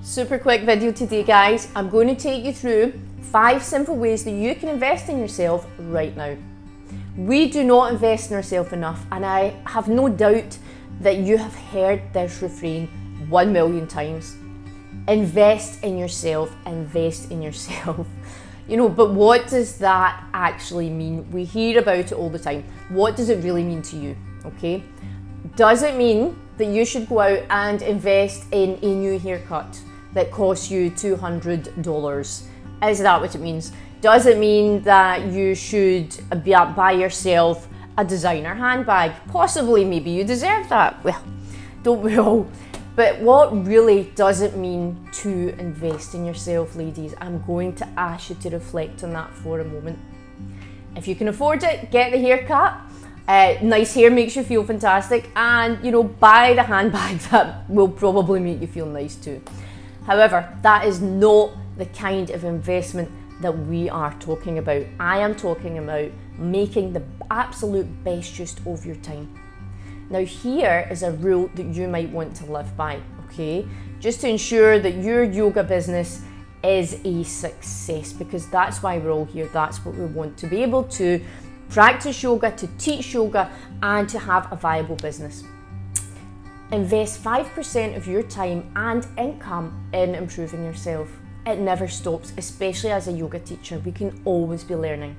Super quick video today, guys. I'm going to take you through 5 simple ways that you can invest in yourself right now. We do not invest in ourselves enough, and I have no doubt that you have heard this refrain 1 million times. Invest in yourself, invest in yourself. But what does that actually mean? We hear about it all the time. What does it really mean to you? Okay? Does it mean that you should go out and invest in a new haircut that costs you $200? Is that what it means? Does it mean that you should buy yourself a designer handbag? Possibly, maybe you deserve that. Well, don't we all? But what really does it mean to invest in yourself, ladies? I'm going to ask you to reflect on that for a moment. If you can afford it, get the haircut. Nice hair makes you feel fantastic, and buy the handbag that will probably make you feel nice too. However, that is not the kind of investment that we are talking about. I am talking about making the absolute best use of your time. Now, here is a rule that you might want to live by, okay? Just to ensure that your yoga business is a success, because that's why we're all here. That's what we want, to be able to practice yoga, to teach yoga, and to have a viable business. Invest 5% of your time and income in improving yourself. It never stops, especially as a yoga teacher. We can always be learning.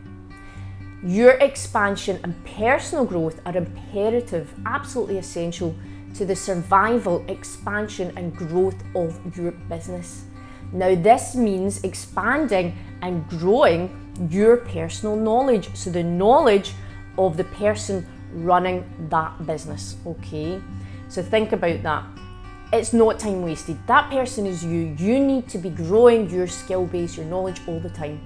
Your expansion and personal growth are imperative, absolutely essential to the survival, expansion, and growth of your business. Now, this means expanding and growing your personal knowledge, so the knowledge of the person running that business, okay? So think about that. It's not time wasted. That person is you. You need to be growing your skill base, your knowledge all the time.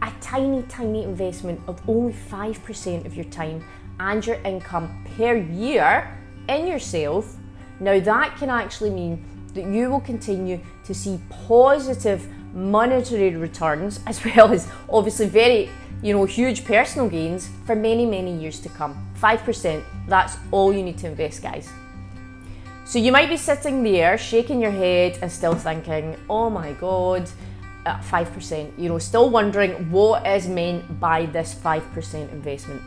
A tiny investment of only 5% of your time and your income per year in yourself, now that can actually mean that you will continue to see positive monetary returns, as well as obviously very, huge personal gains for many years to come. 5%, that's all you need to invest, guys. So you might be sitting there shaking your head and still thinking, oh my God, 5%, still wondering what is meant by this 5% investment.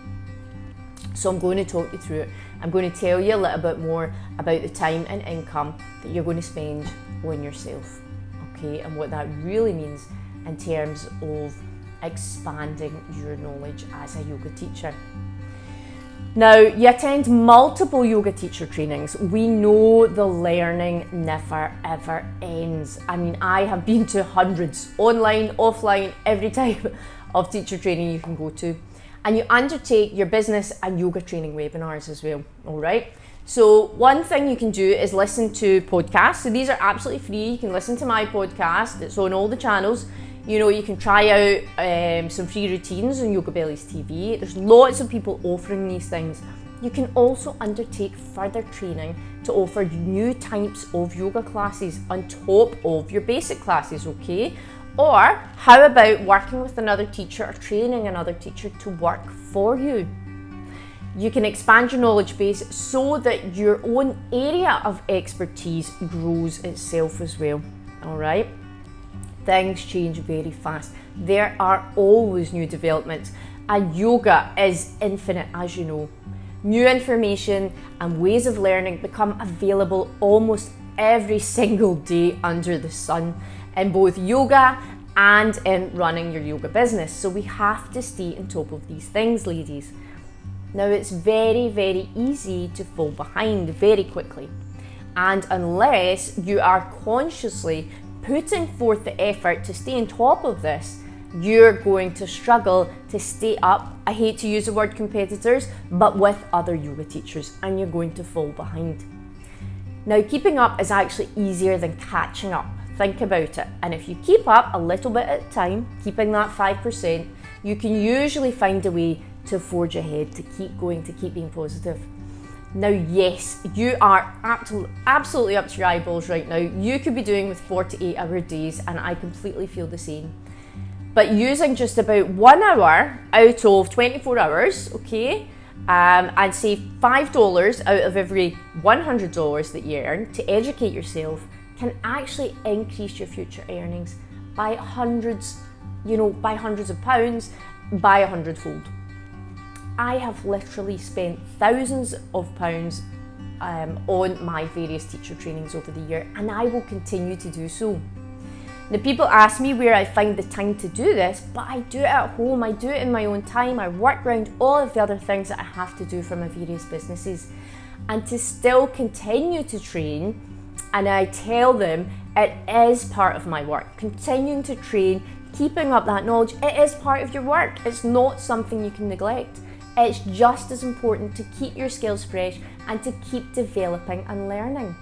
So I'm going to talk you through it. I'm going to tell you a little bit more about the time and income that you're going to spend on yourself, okay, and what that really means in terms of expanding your knowledge as a yoga teacher. Now, you attend multiple yoga teacher trainings. We know the learning never ever ends. I mean, I have been to hundreds, online, offline, every type of teacher training you can go to. And you undertake your business and yoga training webinars as well, all right? So one thing you can do is listen to podcasts. So these are absolutely free. You can listen to my podcast. It's on all the channels. You can try out some free routines on Yoga Bellies TV. There's lots of people offering these things. You can also undertake further training to offer new types of yoga classes on top of your basic classes, okay? Or how about working with another teacher or training another teacher to work for you? You can expand your knowledge base so that your own area of expertise grows itself as well, all right? Things change very fast. There are always new developments, and yoga is infinite, as you know. New information and ways of learning become available almost every single day under the sun in both yoga and in running your yoga business. So we have to stay on top of these things, ladies. Now, it's very easy to fall behind very quickly. And unless you are consciously putting forth the effort to stay on top of this, you're going to struggle to stay up. I hate to use the word competitors, but with other yoga teachers, and you're going to fall behind. Now, keeping up is actually easier than catching up. Think about it. And if you keep up a little bit at a time, keeping that 5%, you can usually find a way to forge ahead, to keep going, to keep being positive. Now, yes, you are absolutely up to your eyeballs right now. You could be doing with 48-hour days, and I completely feel the same. But using just about 1 hour out of 24 hours, okay, and save $5 out of every $100 that you earn to educate yourself can actually increase your future earnings by hundreds of pounds, by 100-fold. I have literally spent thousands of pounds on my various teacher trainings over the year, and I will continue to do so. Now, people ask me where I find the time to do this, but I do it at home, I do it in my own time, I work around all of the other things that I have to do for my various businesses. And to still continue to train, and I tell them it is part of my work. Continuing to train, keeping up that knowledge, it is part of your work. It's not something you can neglect. It's just as important to keep your skills fresh and to keep developing and learning.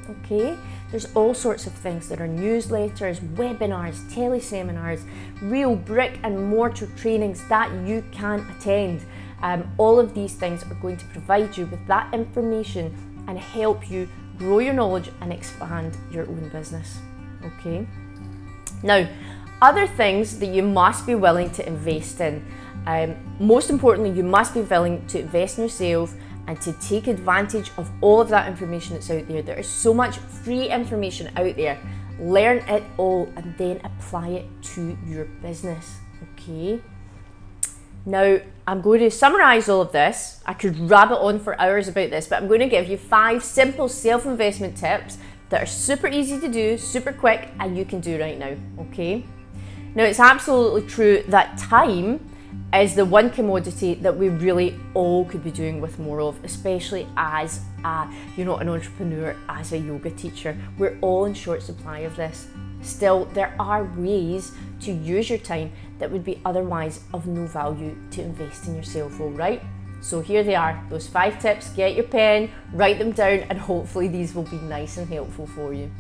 Okay? There's all sorts of things that are newsletters, webinars, teleseminars, real brick and mortar trainings that you can attend. All of these things are going to provide you with that information and help you grow your knowledge and expand your own business. Okay? Now, other things that you must be willing to invest in. Most importantly, you must be willing to invest in yourself and to take advantage of all of that information that's out there. There is so much free information out there. Learn it all and then apply it to your business. Okay? Now, I'm going to summarise all of this. I could rabbit on for hours about this, but I'm going to give you 5 simple self-investment tips that are super easy to do, super quick, and you can do right now, okay? Now, it's absolutely true that time is the one commodity that we really all could be doing with more of, especially as an entrepreneur, as a yoga teacher. We're all in short supply of this. Still, there are ways to use your time that would be otherwise of no value to invest in yourself, all right? So here they are, those 5 tips. Get your pen, write them down, and hopefully these will be nice and helpful for you.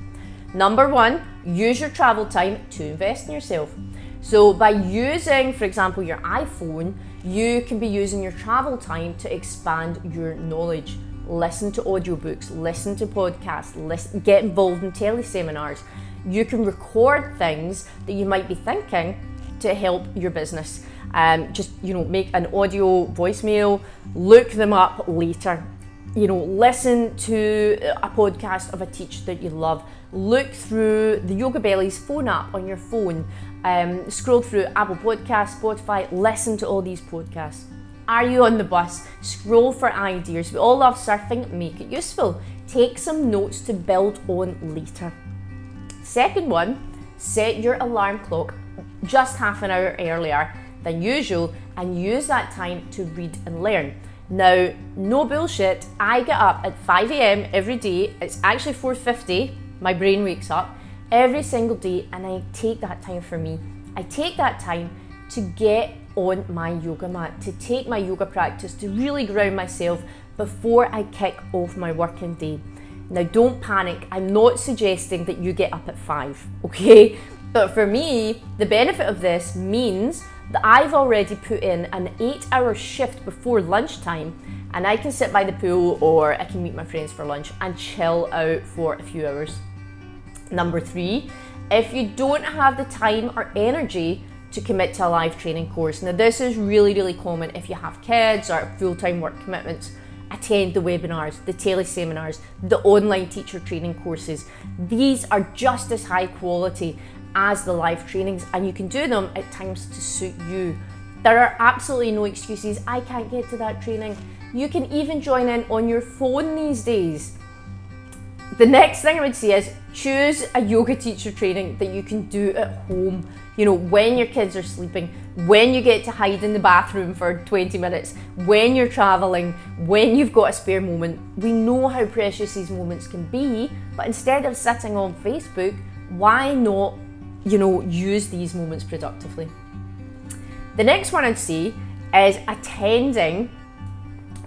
Number 1, use your travel time to invest in yourself. So by using, for example, your iPhone, you can be using your travel time to expand your knowledge. Listen to audiobooks, listen to podcasts, get involved in teleseminars. You can record things that you might be thinking to help your business. Make an audio voicemail, look them up later. Listen to a podcast of a teacher that you love. Look through the Yoga Bellies phone app on your phone. Scroll through Apple Podcasts, Spotify, listen to all these podcasts. Are you on the bus? Scroll for ideas. We all love surfing, make it useful. Take some notes to build on later. Second one, set your alarm clock just half an hour earlier than usual and use that time to read and learn. Now, no bullshit, I get up at 5 a.m. every day. It's actually 4:50, my brain wakes up every single day, and I take that time for me. I take that time to get on my yoga mat, to take my yoga practice, to really ground myself before I kick off my working day. Now, don't panic. I'm not suggesting that you get up at 5, okay? But for me, the benefit of this means that I've already put in an 8-hour shift before lunchtime, and I can sit by the pool or I can meet my friends for lunch and chill out for a few hours. Number 3, if you don't have the time or energy to commit to a live training course. Now, this is really, really common if you have kids or full-time work commitments. Attend the webinars, the teleseminars, the online teacher training courses. These are just as high quality as the live trainings, and you can do them at times to suit you. There are absolutely no excuses. I can't get to that training. You can even join in on your phone these days. The next thing I would say is choose a yoga teacher training that you can do at home. When your kids are sleeping, when you get to hide in the bathroom for 20 minutes, when you're traveling, when you've got a spare moment. We know how precious these moments can be, but instead of sitting on Facebook, why not, use these moments productively? The next one I'd say is attending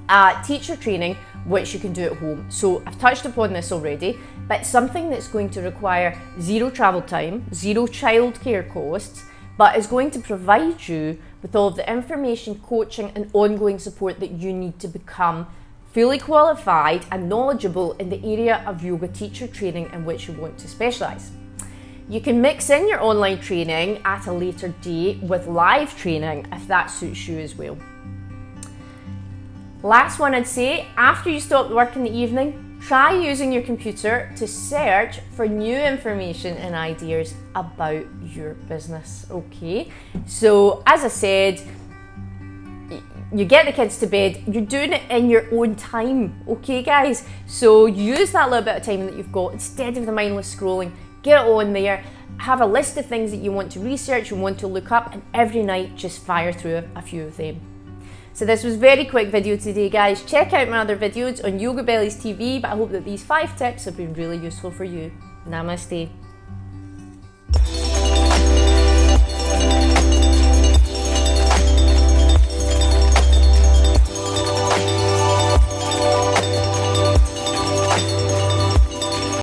a teacher training which you can do at home. So I've touched upon this already, but something that's going to require 0 travel time, 0 childcare costs, but is going to provide you with all of the information, coaching and ongoing support that you need to become fully qualified and knowledgeable in the area of yoga teacher training in which you want to specialise. You can mix in your online training at a later date with live training if that suits you as well. Last one I'd say, after you stop work in the evening, Try using your computer to search for new information and ideas about your business, okay? So, as I said, you get the kids to bed, you're doing it in your own time, okay guys? So use that little bit of time that you've got instead of the mindless scrolling. Get it on there, have a list of things that you want to research and want to look up, and every night just fire through a few of them. So this was a very quick video today guys. Check out my other videos on Yoga Bellies TV, but I hope that these 5 tips have been really useful for you. Namaste.